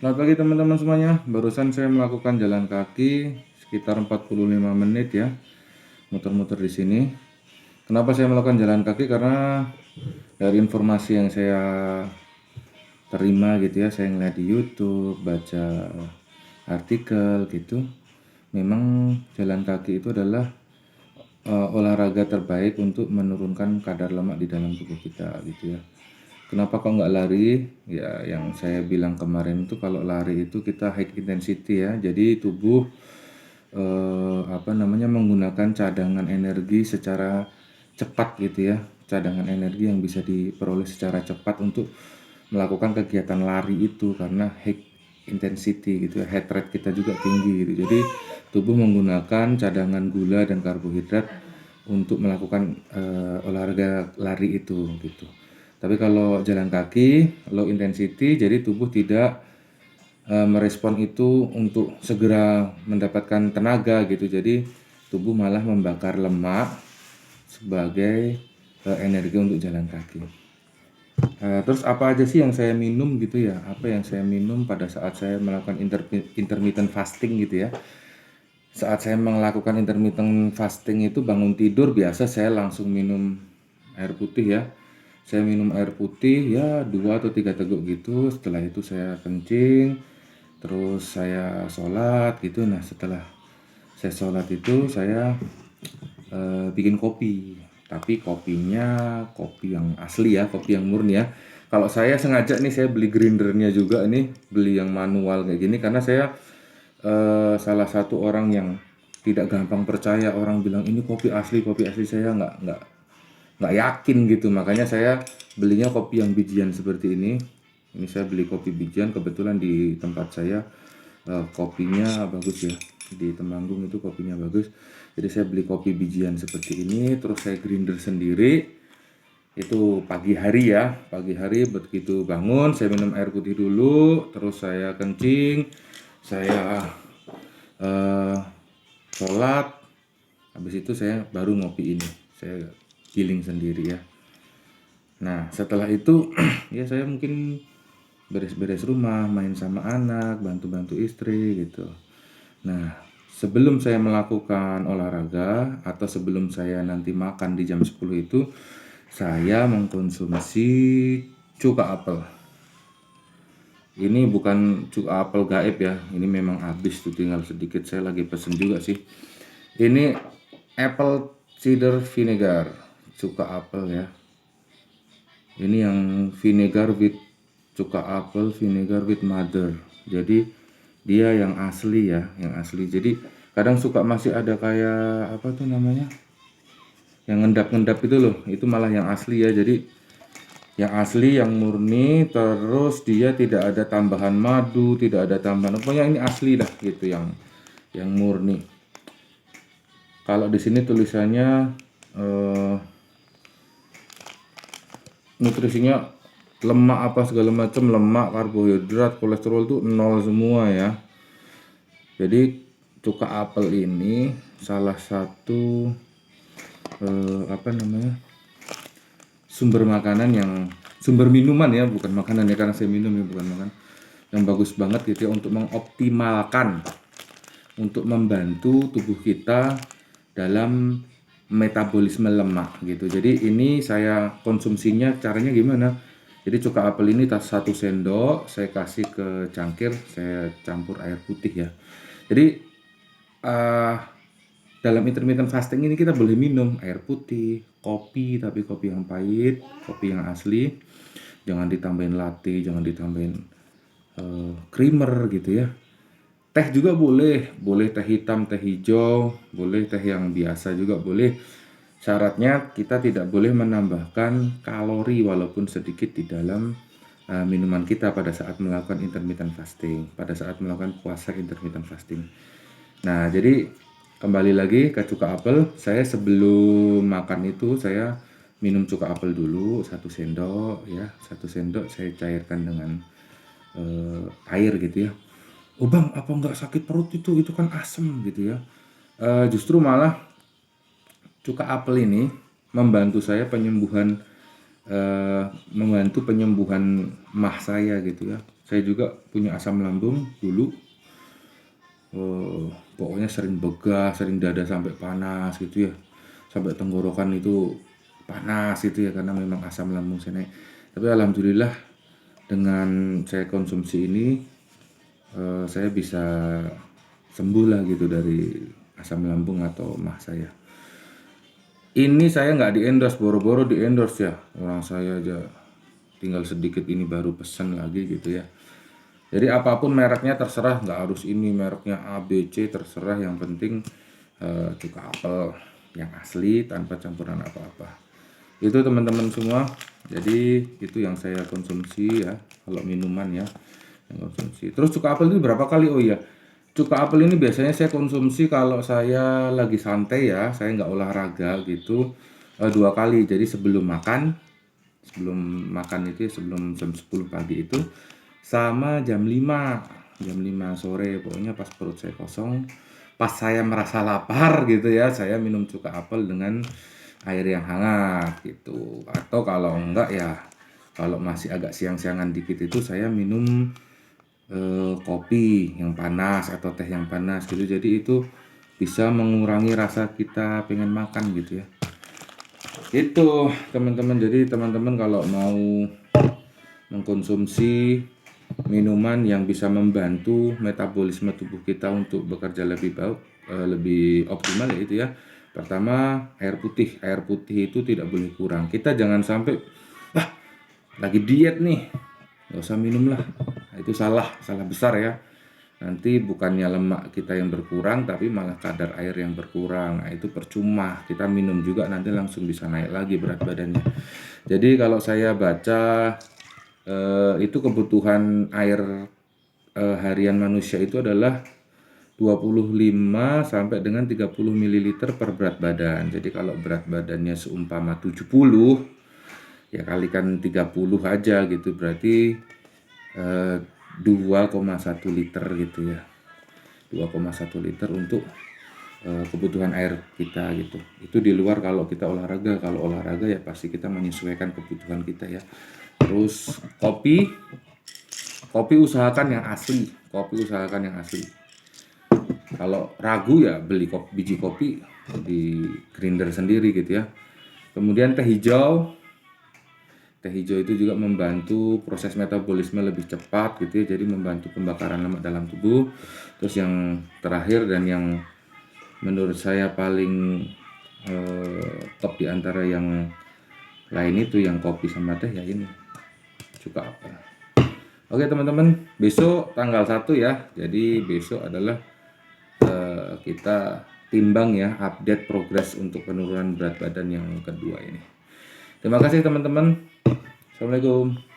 Selamat pagi teman-teman semuanya. Barusan saya melakukan jalan kaki sekitar 45 menit ya, muter-muter di sini. Kenapa saya melakukan jalan kaki? Karena dari informasi yang saya terima gitu ya, saya ngeliat di YouTube, baca artikel gitu. Memang jalan kaki itu adalah olahraga terbaik untuk menurunkan kadar lemak di dalam tubuh kita gitu ya. Kenapa kok nggak lari? Ya, yang saya bilang kemarin itu kalau lari itu kita high intensity ya. Jadi tubuh menggunakan cadangan energi secara cepat gitu ya. Cadangan energi yang bisa diperoleh secara cepat untuk melakukan kegiatan lari itu karena high intensity gitu ya. Heart rate kita juga tinggi gitu. Jadi tubuh menggunakan cadangan gula dan karbohidrat untuk melakukan olahraga lari itu gitu. Tapi kalau jalan kaki low intensity, jadi tubuh tidak merespon itu untuk segera mendapatkan tenaga gitu. Jadi tubuh malah membakar lemak sebagai energi untuk jalan kaki. Terus apa aja sih yang saya minum gitu ya? Apa yang saya minum pada saat saya melakukan intermittent fasting gitu ya? Saat saya melakukan intermittent fasting itu bangun tidur biasa saya langsung minum air putih ya. Saya minum air putih ya 2 atau 3 teguk gitu. Setelah itu saya kencing, terus saya sholat gitu. Nah setelah saya sholat itu saya bikin kopi. Tapi kopinya kopi yang asli ya, kopi yang murni ya. Kalau saya sengaja nih saya beli grindernya juga nih, beli yang manual kayak gini karena saya salah satu orang yang tidak gampang percaya orang bilang ini kopi asli saya nggak yakin gitu, makanya saya belinya kopi yang bijian seperti ini saya beli kopi bijian kebetulan di tempat saya kopinya bagus ya, di Temanggung itu kopinya bagus, jadi saya beli kopi bijian seperti ini terus saya grinder sendiri. Itu pagi hari ya, pagi hari begitu bangun saya minum air putih dulu, terus saya kencing, saya sholat, habis itu saya baru ngopi ini, saya giling sendiri ya. Nah setelah itu ya saya mungkin beres-beres rumah, main sama anak, bantu-bantu istri gitu. Nah sebelum saya melakukan olahraga atau sebelum saya nanti makan di jam 10 itu saya mengkonsumsi cuka apel. Ini bukan cuka apel gaib ya, ini memang habis tuh, tinggal sedikit, saya lagi pesen juga sih. Ini apple cider vinegar, cuka apel ya. Ini yang vinegar with cuka apel, vinegar with mother. Jadi dia yang asli ya, yang asli. Jadi kadang suka masih ada kayak apa tuh namanya, yang ngendap-ngendap itu loh, itu malah yang asli ya. Jadi yang asli, yang murni, terus dia tidak ada tambahan madu, tidak ada tambahan, pokoknya ini asli lah gitu, yang murni. Kalau di sini tulisannya nutrisinya lemak apa segala macam, lemak, karbohidrat, kolesterol tuh nol semua ya. Jadi cuka apel ini salah satu sumber makanan sumber minuman ya, bukan makanan ya karena saya minum ya, bukan makan, yang bagus banget gitu ya untuk mengoptimalkan, untuk membantu tubuh kita dalam metabolisme lemak gitu. Jadi ini saya konsumsinya caranya gimana? Jadi cuka apel ini 1 sendok saya kasih ke cangkir, saya campur air putih ya. Jadi dalam intermittent fasting ini kita boleh minum air putih, kopi, tapi kopi yang pahit, kopi yang asli. Jangan ditambahin latte, jangan ditambahin creamer gitu ya. Teh juga boleh, boleh teh hitam, teh hijau, boleh teh yang biasa juga boleh. Syaratnya kita tidak boleh menambahkan kalori walaupun sedikit di dalam minuman kita pada saat melakukan intermittent fasting, pada saat melakukan puasa intermittent fasting. Nah, jadi kembali lagi ke cuka apel, saya sebelum makan itu saya minum cuka apel dulu 1 sendok ya, 1 sendok saya cairkan dengan air gitu ya. Oh bang, apa nggak sakit perut itu kan asem gitu ya. Justru malah cuka apel ini membantu saya penyembuhan, membantu penyembuhan mah saya gitu ya. Saya juga punya asam lambung dulu, pokoknya sering begah, sering dada sampai panas gitu ya, sampai tenggorokan itu panas gitu ya, karena memang asam lambung saya naik. Tapi alhamdulillah dengan saya konsumsi ini, saya bisa sembuh lah gitu dari asam lambung atau mah saya. Ini saya nggak di endorse, boro-boro di endorse ya, orang saya aja tinggal sedikit ini baru pesan lagi gitu ya. Jadi apapun mereknya terserah, nggak harus ini mereknya A, B, C, terserah, yang penting cuka apel yang asli tanpa campuran apa-apa. Itu teman-teman semua. Jadi itu yang saya konsumsi ya, kalau minuman ya yang konsumsi. Terus cuka apel itu berapa kali? Oh iya, cuka apel ini biasanya saya konsumsi kalau saya lagi santai ya, saya nggak olahraga gitu, 2 kali. Jadi sebelum makan itu, sebelum jam 10 pagi itu, sama jam 5 sore, pokoknya pas perut saya kosong, pas saya merasa lapar gitu ya, saya minum cuka apel dengan air yang hangat gitu. Atau kalau enggak ya, kalau masih agak siang-siangan dikit itu saya minum kopi yang panas atau teh yang panas gitu. Jadi itu bisa mengurangi rasa kita pengen makan gitu ya. Itu teman-teman. Jadi teman-teman kalau mau mengkonsumsi minuman yang bisa membantu metabolisme tubuh kita untuk bekerja lebih baik, lebih optimal ya itu ya. Pertama, air putih. Air putih itu tidak boleh kurang. Kita jangan sampai lagi diet nih, nggak usah minum lah. Nah, itu salah besar ya. Nanti bukannya lemak kita yang berkurang, tapi malah kadar air yang berkurang. Nah, itu percuma. Kita minum juga nanti langsung bisa naik lagi berat badannya. Jadi kalau saya baca, itu kebutuhan air harian manusia itu adalah 25 sampai dengan 30 ml per berat badan. Jadi kalau berat badannya seumpama 70, ya kalikan 30 aja gitu, berarti 2,1 liter gitu ya. 2,1 liter untuk kebutuhan air kita gitu. Itu di luar kalau kita olahraga. Kalau olahraga ya pasti kita menyesuaikan kebutuhan kita ya. Terus kopi usahakan yang asli. Kalau ragu ya beli biji kopi di grinder sendiri gitu ya. Kemudian teh hijau itu juga membantu proses metabolisme lebih cepat gitu ya, jadi membantu pembakaran lemak dalam tubuh. Terus yang terakhir dan yang menurut saya paling top di antara yang lain itu yang kopi sama teh ya ini, cuka apel. Oke teman-teman, besok tanggal 1 ya, jadi besok adalah kita timbang ya, update progres untuk penurunan berat badan yang kedua ini. Terima kasih teman-teman. Assalamualaikum.